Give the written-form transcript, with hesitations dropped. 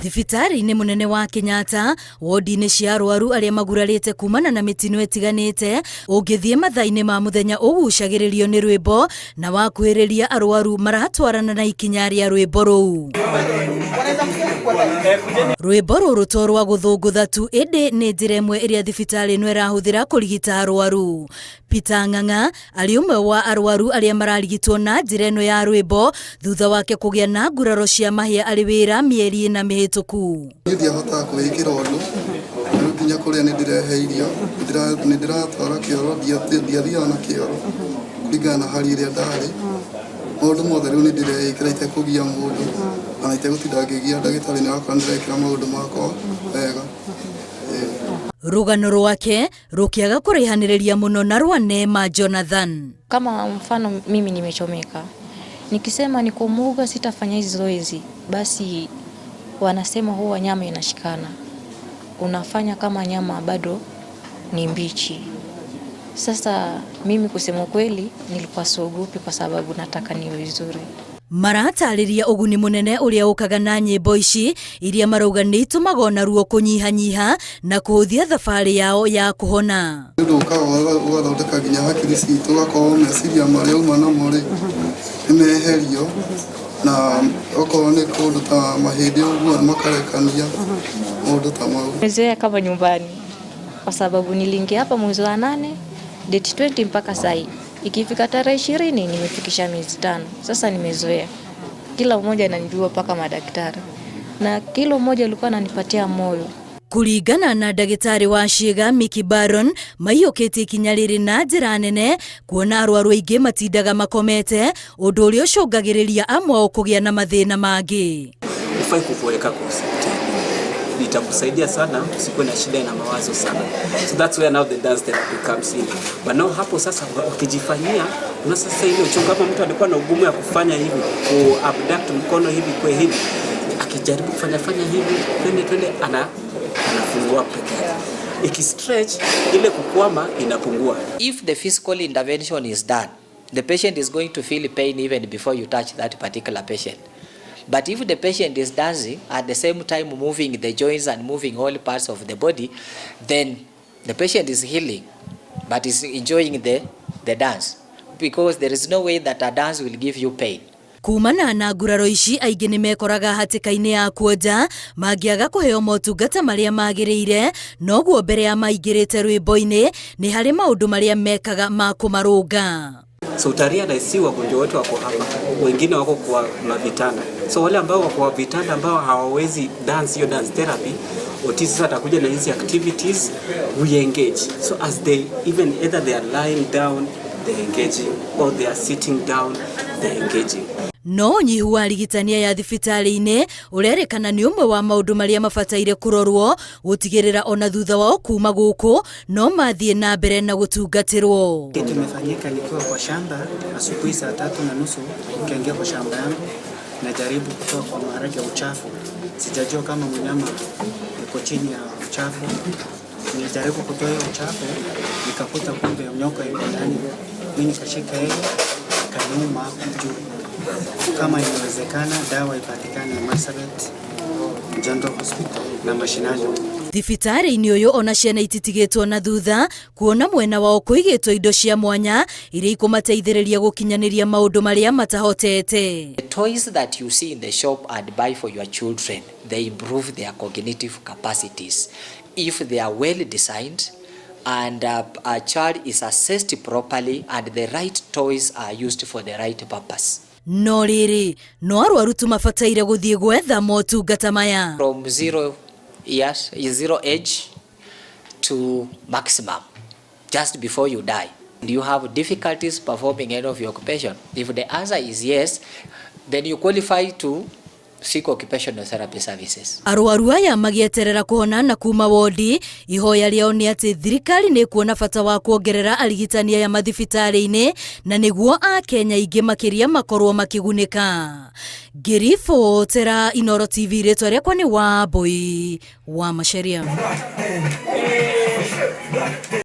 Thibitari-inĩ munene wa Kenyatta, wodi-inĩ cia arwaru aria magurarĩte kumana na mitino ĩtiganĩte, ũngĩthiĩ mathaa-inĩ ma muthenya ũgucagĩrĩrio nĩ rwĩmbo na wakuhĩrĩria arwaru maratwarana na ikinya rĩa rwĩmbo rũu. Rwĩmbo rũrũ to rwa gũthũngũtha tu, ĩndĩ nĩ njĩra ĩmwe ĩrĩa thibitarĩ ĩno ĩrahũthĩra kũrigita arwaru. Peter Ng'ang'a arĩ ũmwe wa arwaru arĩa mararigitwo na njĩra ĩno ya rwĩmbo thutha wake kũgĩa na nguraro cia mahĩa arĩ wĩra mĩeri ĩna mĩhĩtũku. Ndiahotaga kwĩĩkĩra ũndũ, rĩu nginya kũrĩa nĩ ndĩrehe irio, nĩ ndĩratwara kĩoro, ndiathiaga na kĩoro kũringana na hali ĩrĩa ndarĩ. Maũndũ mothe rĩu nĩ ndĩreĩkĩra itekũgia mũndũ, na itegũtinda ngĩgia ndagĩtarĩ nĩ wakwa ndĩrekĩra maũndũ makwa wega. Rũgano rwake rũkĩaga kũraihanĩrĩria mũno na rwa Neema Jonathan. Kama mfano mimi nimechomeka, nikisema niko Muga sitafanya hizo zoezi, basi wanasema huwa nyama inashikana, unafanya kama nyama bado ni mbichi. Sasa mimi kusema kweli nilikuwa siogopi kwa sababu nataka niwe vizuri. Maratarĩria ũguni mũnene ũrĩa ũkaga na nyĩmbo ici iria marauga nĩ itumaga ona ruo kũnyihanyiha na kũhũthia thabarĩ yao ya kũhona. Nĩ ũkaga ũgathondeka nginya hakiri citũ, ũgakorwo meciria marĩa uma namo rĩ nĩ meherio, na okorwo nĩ kũndũ ta mahĩndĩ ũguo makarekania maũndũ ta mau. Nimezoea kama nyumbani kwa sababu niliingia hapa mwezi wa 8 date 20 mpaka sasa. Ikifika tarehe 20 nimefikisha miezi 5. Sasa nimezoea. Kila mmoja ananijua paka madaktari. Na kila mmoja alikuwa ananipatia moyo. Kũringana na ndagĩtarĩ wa ciĩga Mickey Baron, maiyũkĩtie ikinya rĩrĩ na njĩra nene kuona arwaru aingĩ matindaga makomete, ũndũ ũrĩa ũcũngagĩrĩria amwe ao kũgĩa na mathĩna mangĩ. Ufai kukuweka kwa hospitali. Itakusaidia sana usikuwe na shida na mawazo sana. So that's where now the dance therapy comes in. But now hapo sasa ukijifanyia una sasa ile uchungu, kama mtu alikuwa na ugumu ya kufanya hivi, ku abduct mkono hivi kwa hivi, akijaribu kufanya hivi twende anafungua peke yake. Ikistretch ile kukwama inapungua. If the physical intervention is done, the patient is going to feel pain even before you touch that particular patient. But if the patient is dancing at the same time moving the joints and moving all parts of the body, then the patient is healing but is enjoying the dance, because there is no way that a dance will give you pain. Kumana na nguraro ici aingĩ nĩ mekoraga hatĩka-inĩ ya kuonja mangĩaga kũheo motungata marĩa magĩrĩire, noguo mbere ya maingĩrĩte rwĩmbo-inĩ nĩ harĩ maũndũ marĩa mekaga ma kũmarũnga. So utarealize si wagonjwa wote wako hapa, wengine wako kwa vitanda. So wale ambao wako kwa vitanda ambao hawawezi dance hiyo dance therapy, OT sasa atakuja na hizi activities we engage. So as they even either they are lying down they engaging or they are sitting down they engaging. No nyihu wa rigitania ya thibitarĩ-inĩ ũrerĩkana nĩ ũmwe wa maũndũ marĩa mabataire kũrorwo gũtigĩrĩra ona thutha wao kuma gũkũ no mathiĩ na mbere na gũtungatĩrwo. Kitu imefanyika nikiwa kwa shamba asubuhi saa 3:30 nikaingia kwa shamba yangu, najaribu kutoa kwa maharage ya uchafu. Sijajua kama mnyama yuko chini ya uchafu. Nilijaribu kutoa hiyo uchafu, nikakuta kumbe nyoka yuko ndani. Mimi nikashika yeye, kaniuma juu. Kama inawezekana dawa ipatikane Marsabit General Hospital na mashinani. Thibitarĩ-inĩ ũyũ ona ciana ititigĩtwo na thutha, kuona mwena wao kũigĩtwo indo cia mwanya iria ikũmateithĩrĩria gũkinyanĩria maũndũ marĩa matahotete. The toys that you see in the shop and buy for your children, they improve their cognitive capacities if they are well designed and a child is assessed properly and the right toys are used for the right purpose. No rĩrĩ, no arwaru tu mabataire gũthiĩ gwetha motungata maya. From 0 age to maximum, just before you die. Do you have difficulties performing any of your occupation? If the answer is yes, then you qualify to seek occupational therapy services. Arwaru aya magieterera kuhona na kuma wodi, ihoya rĩao nĩ atĩ thirikari nĩ kuona bata wa kuongerera arigitani aya mathibitarĩ-inĩ na nĩguo Akenya aingĩ makĩria makorwo makĩgunĩka. Ngĩribotera Inooro TV, rĩtwa rĩakwa nĩ Wambui wa Macharia.